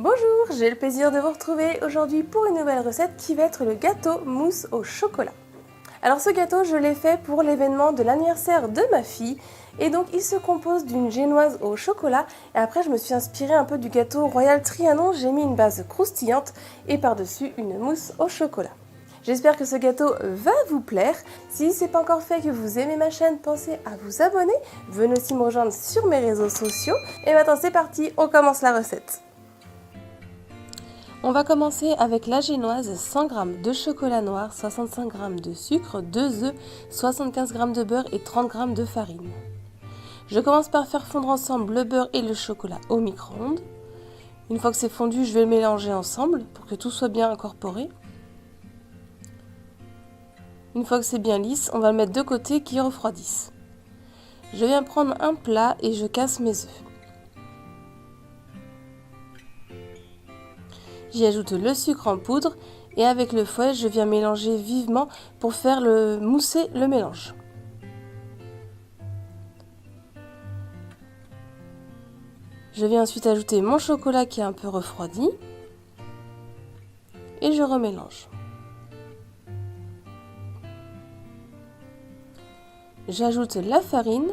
Bonjour, j'ai le plaisir de vous retrouver aujourd'hui pour une nouvelle recette qui va être le gâteau mousse au chocolat. Alors ce gâteau, je l'ai fait pour l'événement de l'anniversaire de ma fille et donc il se compose d'une génoise au chocolat et après je me suis inspirée un peu du gâteau Royal Trianon, j'ai mis une base croustillante et par-dessus une mousse au chocolat. J'espère que ce gâteau va vous plaire. Si ce n'est pas encore fait, que vous aimez ma chaîne, pensez à vous abonner. Venez aussi me rejoindre sur mes réseaux sociaux. Et maintenant c'est parti, on commence la recette. On va commencer avec la génoise, 100 g de chocolat noir, 65 g de sucre, 2 œufs, 75 g de beurre et 30 g de farine. Je commence par faire fondre ensemble le beurre et le chocolat au micro-ondes. Une fois que c'est fondu, je vais le mélanger ensemble pour que tout soit bien incorporé. Une fois que c'est bien lisse, on va le mettre de côté qui refroidisse. Je viens prendre un plat et je casse mes œufs. J'y ajoute le sucre en poudre et avec le fouet, je viens mélanger vivement pour faire mousser le mélange. Je viens ensuite ajouter mon chocolat qui est un peu refroidi et je remélange. J'ajoute la farine.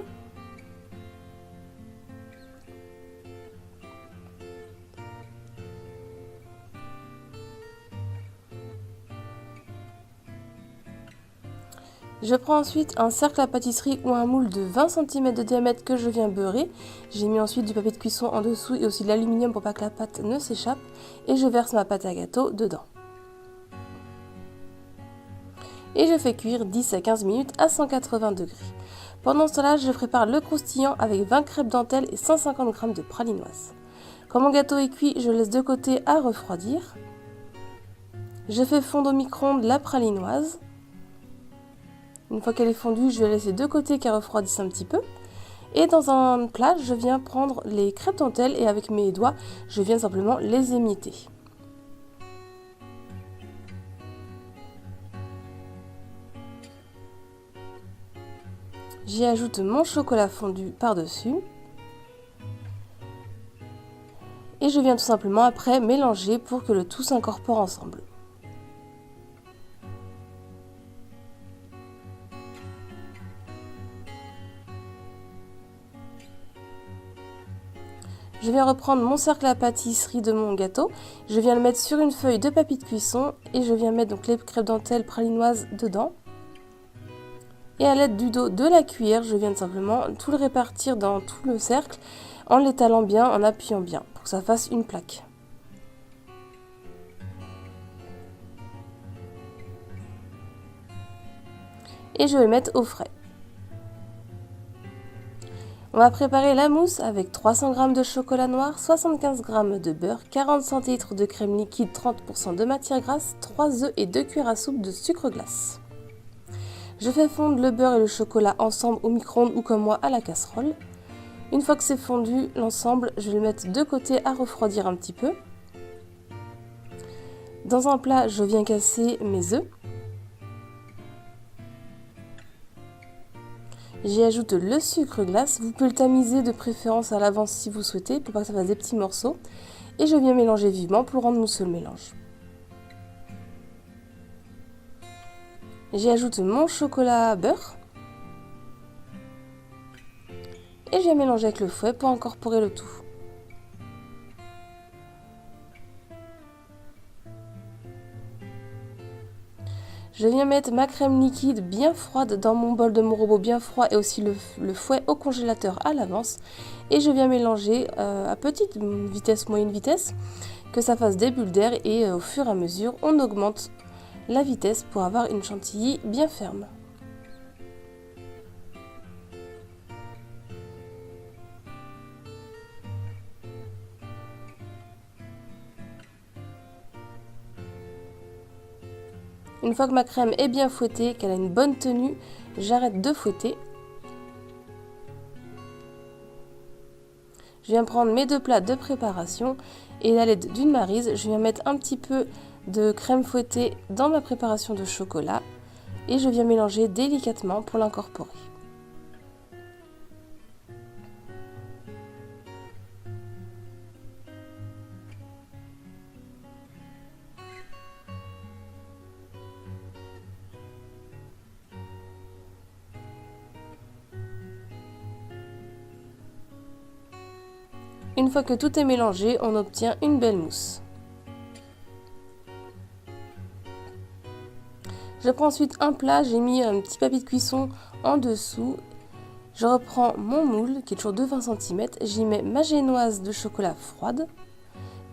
Je prends ensuite un cercle à pâtisserie ou un moule de 20 cm de diamètre que je viens beurrer. J'ai mis ensuite du papier de cuisson en dessous et aussi de l'aluminium pour pas que la pâte ne s'échappe. Et je verse ma pâte à gâteau dedans. Et je fais cuire 10 à 15 minutes à 180 degrés. Pendant ce temps-là, je prépare le croustillant avec 20 crêpes dentelles et 150 g de pralinoise. Quand mon gâteau est cuit, je laisse de côté à refroidir. Je fais fondre au micro-ondes la pralinoise. Une fois qu'elle est fondue, je vais laisser de côté qu'elle refroidisse un petit peu. Et dans un plat, je viens prendre les crêpes dentelles et avec mes doigts, je viens simplement les émietter. J'y ajoute mon chocolat fondu par-dessus. Et je viens tout simplement après mélanger pour que le tout s'incorpore ensemble. Je viens reprendre mon cercle à pâtisserie de mon gâteau, je viens le mettre sur une feuille de papier de cuisson et je viens mettre donc les crêpes dentelles pralinoises dedans. Et à l'aide du dos de la cuillère, je viens simplement tout le répartir dans tout le cercle en l'étalant bien, en appuyant bien pour que ça fasse une plaque. Et je vais le mettre au frais. On va préparer la mousse avec 300 g de chocolat noir, 75 g de beurre, 40 cl de crème liquide, 30% de matière grasse, 3 œufs et 2 cuillères à soupe de sucre glace. Je fais fondre le beurre et le chocolat ensemble au micro-ondes ou comme moi à la casserole. Une fois que c'est fondu l'ensemble, je vais le mettre de côté à refroidir un petit peu. Dans un plat, je viens casser mes œufs. J'y ajoute le sucre glace. Vous pouvez le tamiser de préférence à l'avance si vous souhaitez pour pas que ça fasse des petits morceaux. Et je viens mélanger vivement pour rendre mousseux le mélange. J'y ajoute mon chocolat beurre. Et je viens mélanger avec le fouet pour incorporer le tout. Je viens mettre ma crème liquide bien froide dans mon bol de mon robot bien froid et aussi le fouet au congélateur à l'avance. Et je viens mélanger à petite vitesse, moyenne vitesse, que ça fasse des bulles d'air et au fur et à mesure, on augmente la vitesse pour avoir une chantilly bien ferme. Une fois que ma crème est bien fouettée, qu'elle a une bonne tenue, j'arrête de fouetter. Je viens prendre mes deux plats de préparation et à l'aide d'une maryse, je viens mettre un petit peu de crème fouettée dans ma préparation de chocolat et je viens mélanger délicatement pour l'incorporer. Une fois que tout est mélangé, on obtient une belle mousse. Je prends ensuite un plat, j'ai mis un petit papier de cuisson en dessous. Je reprends mon moule qui est toujours de 20 cm, j'y mets ma génoise de chocolat froide.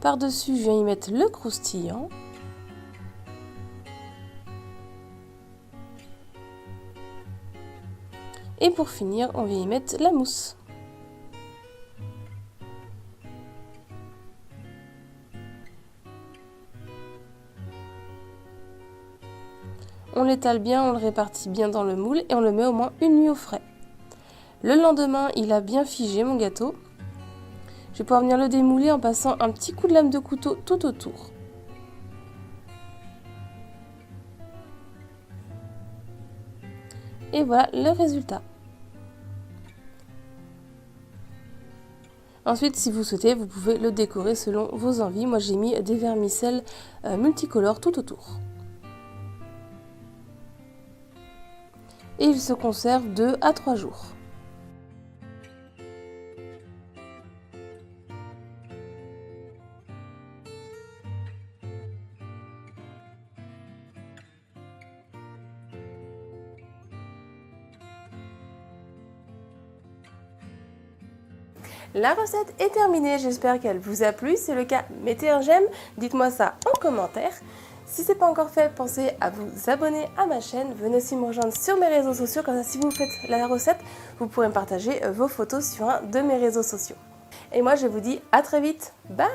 Par-dessus, je viens y mettre le croustillant. Et pour finir, on vient y mettre la mousse. On l'étale bien, on le répartit bien dans le moule et on le met au moins une nuit au frais. Le lendemain, il a bien figé mon gâteau. Je vais pouvoir venir le démouler en passant un petit coup de lame de couteau tout autour. Et voilà le résultat. Ensuite, si vous souhaitez, vous pouvez le décorer selon vos envies. Moi, j'ai mis des vermicelles multicolores tout autour. Et il se conserve 2 à 3 jours. La recette est terminée, j'espère qu'elle vous a plu. Si c'est le cas, mettez un j'aime, dites-moi ça en commentaire. Si ce n'est pas encore fait, pensez à vous abonner à ma chaîne. Venez aussi me rejoindre sur mes réseaux sociaux, comme ça si vous faites la recette, vous pourrez me partager vos photos sur un de mes réseaux sociaux. Et moi je vous dis à très vite, bye!